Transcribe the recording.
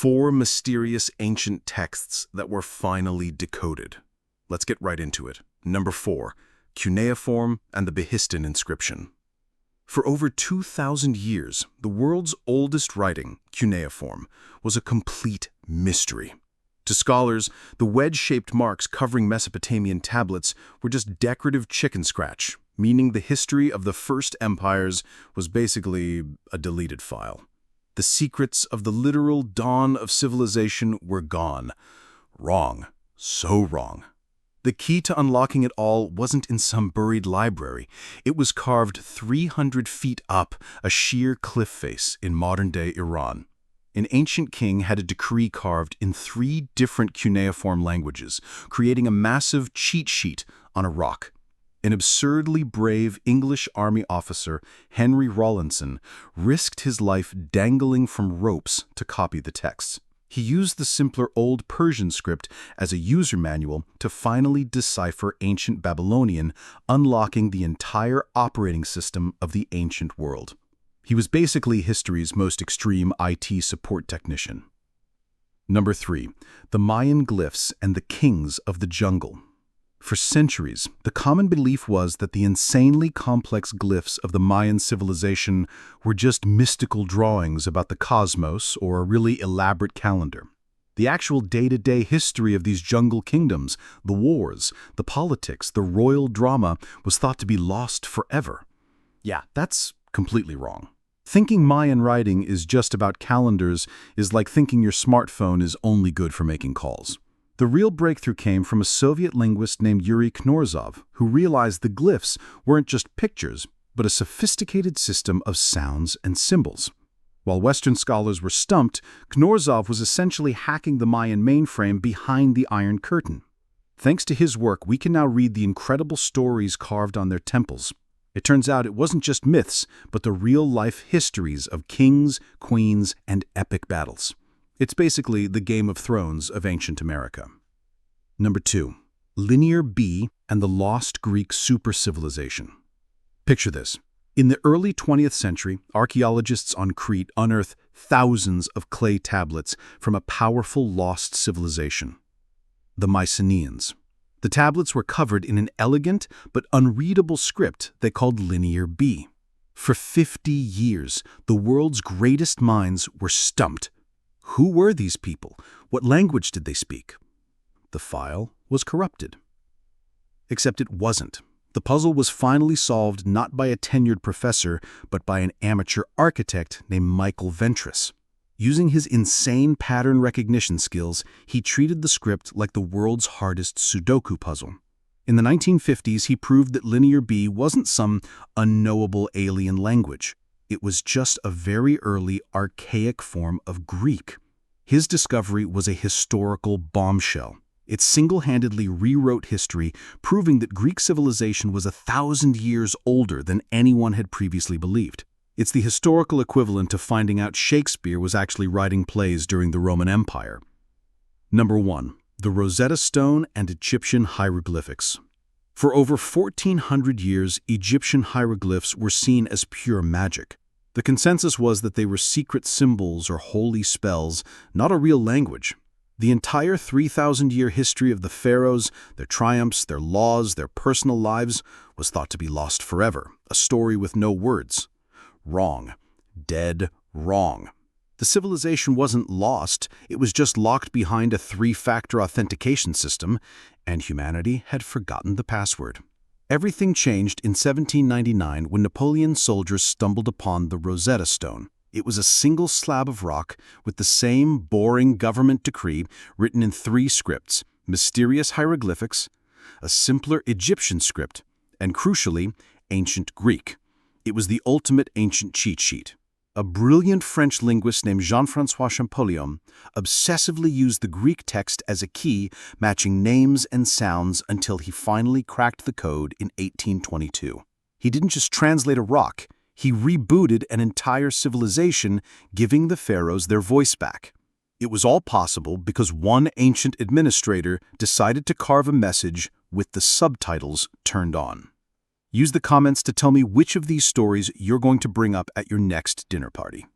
4 mysterious ancient texts that were finally decoded. Let's get right into it. Number 4, cuneiform and the Behistun inscription. For over 2,000 years, the world's oldest writing, cuneiform, was a complete mystery. To scholars, the wedge-shaped marks covering Mesopotamian tablets were just decorative chicken scratch, meaning the history of the first empires was basically a deleted file. The secrets of the literal dawn of civilization were gone. Wrong. So wrong. The key to unlocking it all wasn't in some buried library. It was carved 300 feet up a sheer cliff face in modern-day Iran. An ancient king had a decree carved in 3 different cuneiform languages, creating a massive cheat sheet on a rock. An absurdly brave English army officer, Henry Rawlinson, risked his life dangling from ropes to copy the texts. He used the simpler Old Persian script as a user manual to finally decipher ancient Babylonian, unlocking the entire operating system of the ancient world. He was basically history's most extreme IT support technician. Number 3, the Mayan glyphs and the kings of the jungle. For centuries, the common belief was that the insanely complex glyphs of the Mayan civilization were just mystical drawings about the cosmos or a really elaborate calendar. The actual day-to-day history of these jungle kingdoms, the wars, the politics, the royal drama, was thought to be lost forever. Yeah, that's completely wrong. Thinking Mayan writing is just about calendars is like thinking your smartphone is only good for making calls. The real breakthrough came from a Soviet linguist named Yuri Knorozov, who realized the glyphs weren't just pictures, but a sophisticated system of sounds and symbols. While Western scholars were stumped, Knorozov was essentially hacking the Mayan mainframe behind the Iron Curtain. Thanks to his work, we can now read the incredible stories carved on their temples. It turns out it wasn't just myths, but the real-life histories of kings, queens, and epic battles. It's basically the Game of Thrones of ancient America. Number 2, Linear B and the Lost Greek Super-Civilization. Picture this. In the early 20th century, archaeologists on Crete unearthed thousands of clay tablets from a powerful lost civilization, the Mycenaeans. The tablets were covered in an elegant but unreadable script they called Linear B. For 50 years, the world's greatest minds were stumped. Who were these people? What language did they speak? The file was corrupted. Except it wasn't. The puzzle was finally solved not by a tenured professor, but by an amateur architect named Michael Ventris. Using his insane pattern recognition skills, he treated the script like the world's hardest Sudoku puzzle. In the 1950s, he proved that Linear B wasn't some unknowable alien language. It was just a very early, archaic form of Greek. His discovery was a historical bombshell. It single-handedly rewrote history, proving that Greek civilization was 1,000 years older than anyone had previously believed. It's the historical equivalent of finding out Shakespeare was actually writing plays during the Roman Empire. Number 1, the Rosetta Stone and Egyptian hieroglyphics. For over 1,400 years, Egyptian hieroglyphs were seen as pure magic. The consensus was that they were secret symbols or holy spells, not a real language. The entire 3,000-year history of the pharaohs, their triumphs, their laws, their personal lives, was thought to be lost forever, a story with no words. Wrong. Dead wrong. The civilization wasn't lost, it was just locked behind a 3-factor authentication system, and humanity had forgotten the password. Everything changed in 1799 when Napoleon's soldiers stumbled upon the Rosetta Stone. It was a single slab of rock with the same boring government decree written in 3 scripts, mysterious hieroglyphics, a simpler Egyptian script, and crucially, ancient Greek. It was the ultimate ancient cheat sheet. A brilliant French linguist named Jean-François Champollion obsessively used the Greek text as a key, matching names and sounds until he finally cracked the code in 1822. He didn't just translate a rock, he rebooted an entire civilization, giving the pharaohs their voice back. It was all possible because one ancient administrator decided to carve a message with the subtitles turned on. Use the comments to tell me which of these stories you're going to bring up at your next dinner party.